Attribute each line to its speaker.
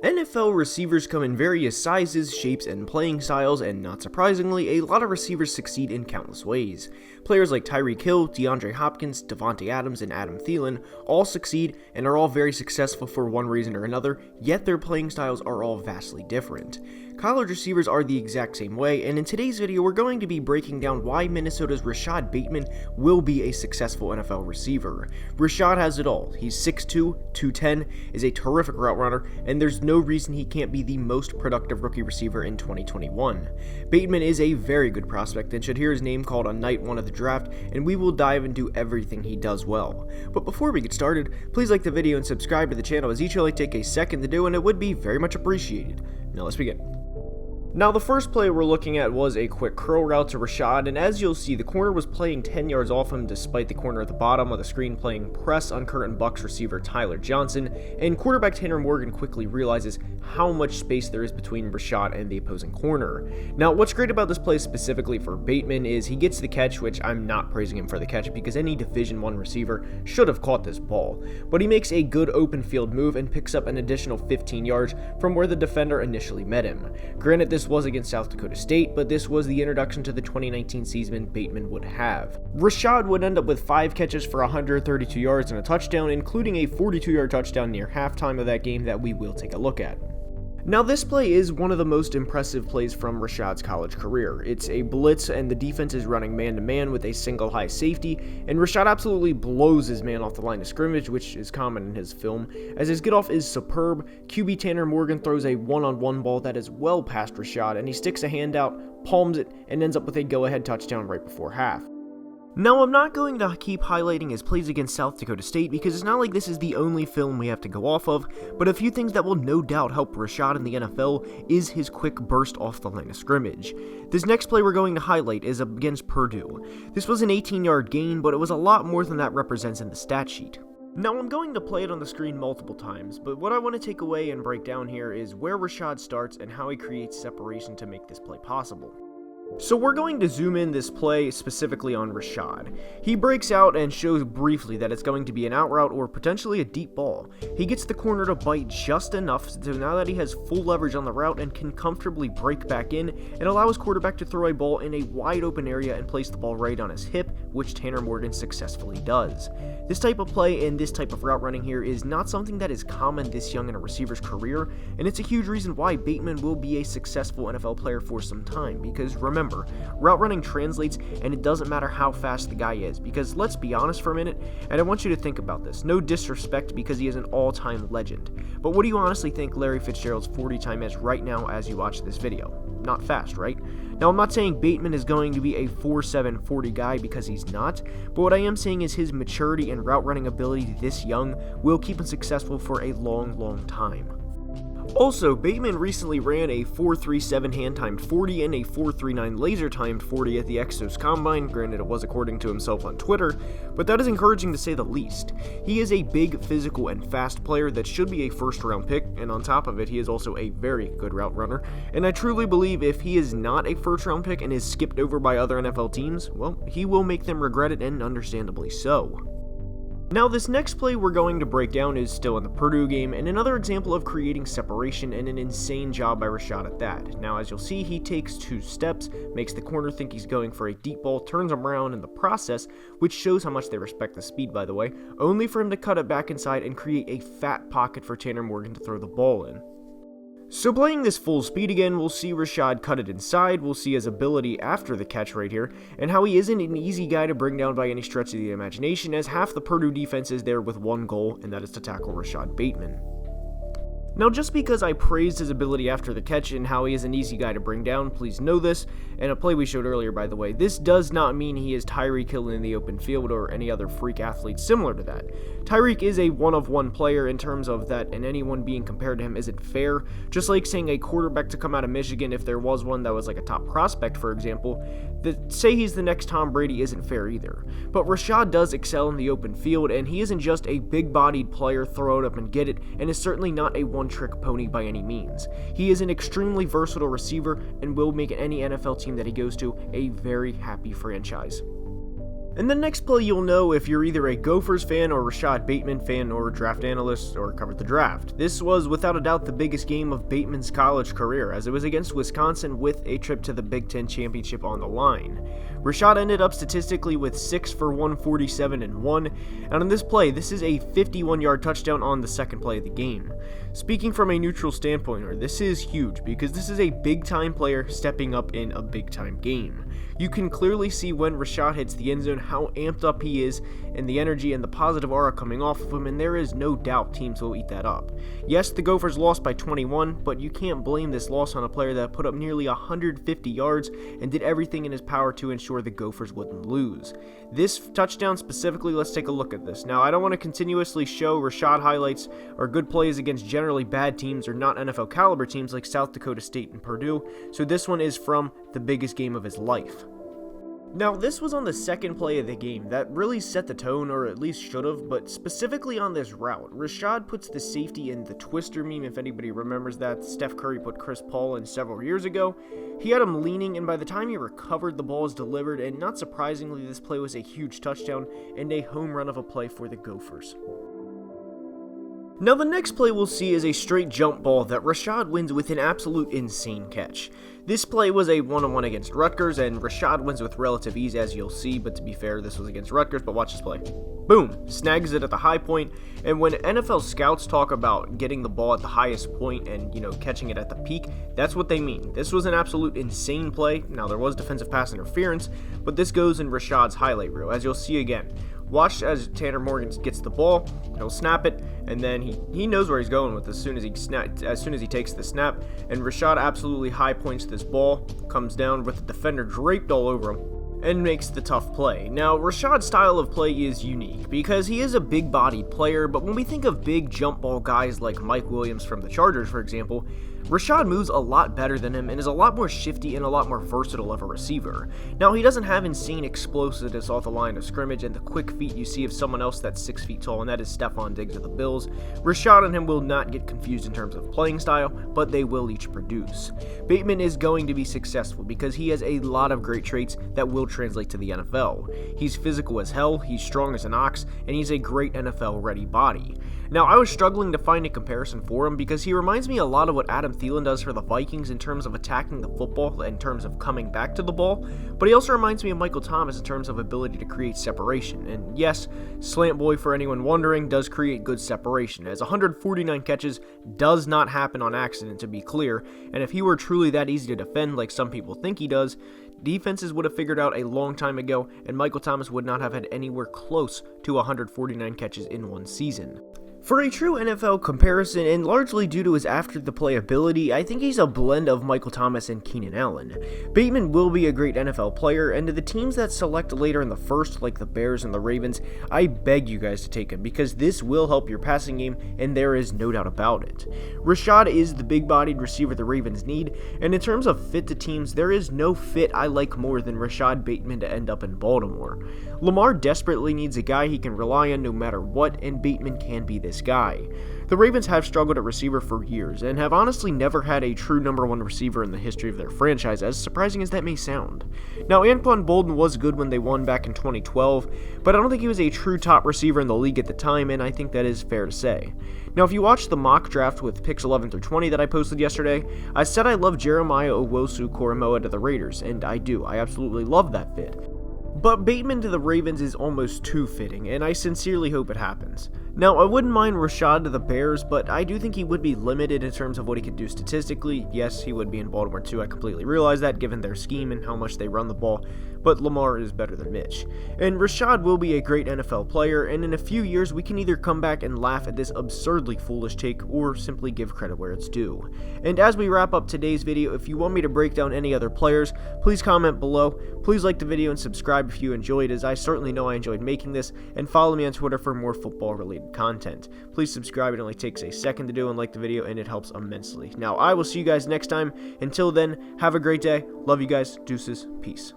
Speaker 1: NFL receivers come in various sizes, shapes, and playing styles, and not surprisingly, a lot of receivers succeed in countless ways. Players like Tyreek Hill, DeAndre Hopkins, Devontae Adams, and Adam Thielen all succeed and are all very successful for one reason or another, yet their playing styles are all vastly different. College receivers are the exact same way, and in today's video we're going to be breaking down why Minnesota's Rashod Bateman will be a successful NFL receiver. Rashod has it all. He's 6'2", 210, is a terrific route runner, and there's no reason he can't be the most productive rookie receiver in 2021. Bateman is a very good prospect and should hear his name called on night one of the draft, and we will dive into everything he does well. But before we get started, please like the video and subscribe to the channel, as each only take a second to do, and it would be very much appreciated. Now let's begin. Now the first play we're looking at was a quick curl route to Rashod, and as you'll see, the corner was playing 10 yards off him despite the corner at the bottom of the screen playing press on current Bucs receiver Tyler Johnson, and quarterback Tanner Morgan quickly realizes how much space there is between Rashod and the opposing corner. Now what's great about this play specifically for Bateman is he gets the catch, which I'm not praising him for the catch because any Division I receiver should have caught this ball, but he makes a good open field move and picks up an additional 15 yards from where the defender initially met him. Granted, this was against South Dakota State, but this was the introduction to the 2019 season Bateman would have. Rashod would end up with 5 catches for 132 yards and a touchdown, including a 42-yard touchdown near halftime of that game that we will take a look at. Now this play is one of the most impressive plays from Rashod's college career. It's a blitz and the defense is running man-to-man with a single high safety, and Rashod absolutely blows his man off the line of scrimmage, which is common in his film, as his get-off is superb. QB Tanner Morgan throws a one-on-one ball that is well past Rashod, and he sticks a hand out, palms it, and ends up with a go-ahead touchdown right before half. Now, I'm not going to keep highlighting his plays against South Dakota State because it's not like this is the only film we have to go off of, but a few things that will no doubt help Rashod in the NFL is his quick burst off the line of scrimmage. This next play we're going to highlight is against Purdue. This was an 18-yard gain, but it was a lot more than that represents in the stat sheet. Now, I'm going to play it on the screen multiple times, but what I want to take away and break down here is where Rashod starts and how he creates separation to make this play possible. So we're going to zoom in this play specifically on Rashod. He breaks out and shows briefly that it's going to be an out route or potentially a deep ball. He gets the corner to bite just enough so now that he has full leverage on the route and can comfortably break back in and allow his quarterback to throw a ball in a wide open area and place the ball right on his hip, which Tanner Morgan successfully does. This type of play and this type of route running here is not something that is common this young in a receiver's career, and it's a huge reason why Bateman will be a successful NFL player for some time, because remember, route running translates and it doesn't matter how fast the guy is, because let's be honest for a minute, and I want you to think about this, no disrespect because he is an all-time legend, but what do you honestly think Larry Fitzgerald's 40 time is right now as you watch this video? Not fast, right? Now, I'm not saying Bateman is going to be a 4.7 40 guy because he's not, but what I am saying is his maturity and route running ability this young will keep him successful for a long time. Also, Bateman recently ran a 4.37 hand-timed 40 and a 4.39 laser-timed 40 at the Exos Combine. Granted, it was according to himself on Twitter, but that is encouraging to say the least. He is a big, physical, and fast player that should be a first-round pick, and on top of it, he is also a very good route runner, and I truly believe if he is not a first-round pick and is skipped over by other NFL teams, well, he will make them regret it, and understandably so. Now, this next play we're going to break down is still in the Purdue game, and another example of creating separation and an insane job by Rashod at that. Now, as you'll see, he takes 2 steps, makes the corner think he's going for a deep ball, turns him around in the process, which shows how much they respect the speed, by the way, only for him to cut it back inside and create a fat pocket for Tanner Morgan to throw the ball in. So playing this full speed again, we'll see Rashod cut it inside, we'll see his ability after the catch right here, and how he isn't an easy guy to bring down by any stretch of the imagination, as half the Purdue defense is there with one goal, and that is to tackle Rashod Bateman. Now, just because I praised his ability after the catch and how he is an easy guy to bring down, please know this, and a play we showed earlier by the way, this does not mean he is Tyreek Hill in the open field or any other freak athlete similar to that. Tyreek is a one-of-one player in terms of that, and anyone being compared to him isn't fair, just like saying a quarterback to come out of Michigan, if there was one that was like a top prospect for example, that say he's the next Tom Brady isn't fair either. But Rashod does excel in the open field, and he isn't just a big-bodied player, throw it up and get it, and is certainly not a one-trick pony by any means. He is an extremely versatile receiver and will make any NFL team that he goes to a very happy franchise. And the next play you'll know if you're either a Gophers fan or Rashod Bateman fan or draft analyst or covered the draft. This was without a doubt the biggest game of Bateman's college career, as it was against Wisconsin with a trip to the Big Ten Championship on the line. Rashod ended up statistically with 6 for 147 and 1, and on this play, this is a 51-yard touchdown on the second play of the game. Speaking from a neutral standpoint, this is huge because this is a big-time player stepping up in a big-time game. You can clearly see when Rashod hits the end zone how amped up he is and the energy and the positive aura coming off of him, and there is no doubt teams will eat that up. Yes, the Gophers lost by 21, but you can't blame this loss on a player that put up nearly 150 yards and did everything in his power to ensure the Gophers wouldn't lose. This touchdown specifically, let's take a look at this. Now, I don't want to continuously show Rashod highlights or good plays against generally bad teams or not NFL caliber teams like South Dakota State and Purdue, so this one is from the biggest game of his life. Now, this was on the second play of the game that really set the tone, or at least should have, but specifically on this route. Rashod puts the safety in the twister meme, if anybody remembers that. Steph Curry put Chris Paul in several years ago. He had him leaning, and by the time he recovered, the ball was delivered, and not surprisingly, this play was a huge touchdown and a home run of a play for the Gophers. Now, the next play we'll see is a straight jump ball that Rashod wins with an absolute insane catch. This play was a one-on-one against Rutgers, and Rashod wins with relative ease, as you'll see, but to be fair, this was against Rutgers, but watch this play. Boom! Snags it at the high point, and when NFL scouts talk about getting the ball at the highest point and, catching it at the peak, that's what they mean. This was an absolute insane play. Now, there was defensive pass interference, but this goes in Rashod's highlight reel, as you'll see again. Watch as Tanner Morgan gets the ball, he'll snap it, and then he knows where he's going with as soon as he takes the snap, and Rashod absolutely high points this ball, comes down with the defender draped all over him, and makes the tough play. Now, Rashod's style of play is unique because he is a big-bodied player, but when we think of big jump ball guys like Mike Williams from the Chargers, for example, Rashod moves a lot better than him and is a lot more shifty and a lot more versatile of a receiver. Now, he doesn't have insane explosiveness off the line of scrimmage and the quick feet you see of someone else that's 6 feet tall, and that is Stephon Diggs of the Bills. Rashod and him will not get confused in terms of playing style, but they will each produce. Bateman is going to be successful because he has a lot of great traits that will translate to the NFL. He's physical as hell, he's strong as an ox, and he's a great NFL-ready body. Now, I was struggling to find a comparison for him because he reminds me a lot of what Adam Thielen does for the Vikings in terms of attacking the football, in terms of coming back to the ball, but he also reminds me of Michael Thomas in terms of ability to create separation. And yes, Slant Boy, for anyone wondering, does create good separation, as 149 catches does not happen on accident, to be clear, and if he were truly that easy to defend like some people think he does, defenses would have figured out a long time ago, and Michael Thomas would not have had anywhere close to 149 catches in one season. For a true NFL comparison, and largely due to his after-the-play ability, I think he's a blend of Michael Thomas and Keenan Allen. Bateman will be a great NFL player, and to the teams that select later in the first, like the Bears and the Ravens, I beg you guys to take him, because this will help your passing game, and there is no doubt about it. Rashod is the big-bodied receiver the Ravens need, and in terms of fit to teams, there is no fit I like more than Rashod Bateman to end up in Baltimore. Lamar desperately needs a guy he can rely on no matter what, and Bateman can be this guy. The Ravens have struggled at receiver for years and have honestly never had a true number one receiver in the history of their franchise, as surprising as that may sound. Now, Anquan Boldin was good when they won back in 2012, but I don't think he was a true top receiver in the league at the time, and I think that is fair to say. Now, if you watch the mock draft with picks 11 through 20 that I posted yesterday, I said I love Jeremiah Owusu-Koramoah to the Raiders, and I do. I absolutely love that fit. But Bateman to the Ravens is almost too fitting, and I sincerely hope it happens. Now, I wouldn't mind Rashod to the Bears, but I do think he would be limited in terms of what he could do statistically. Yes, he would be in Baltimore too, I completely realize that, given their scheme and how much they run the ball, but Lamar is better than Mitch. And Rashod will be a great NFL player, and in a few years we can either come back and laugh at this absurdly foolish take, or simply give credit where it's due. And as we wrap up today's video, if you want me to break down any other players, please comment below. Please like the video and subscribe if you enjoyed, as I certainly know I enjoyed making this, and follow me on Twitter for more football related content. Please subscribe, it only takes a second to do, and like the video, and it helps immensely. Now, I will see you guys next time. Until then, have a great day. Love you guys. Deuces. Peace.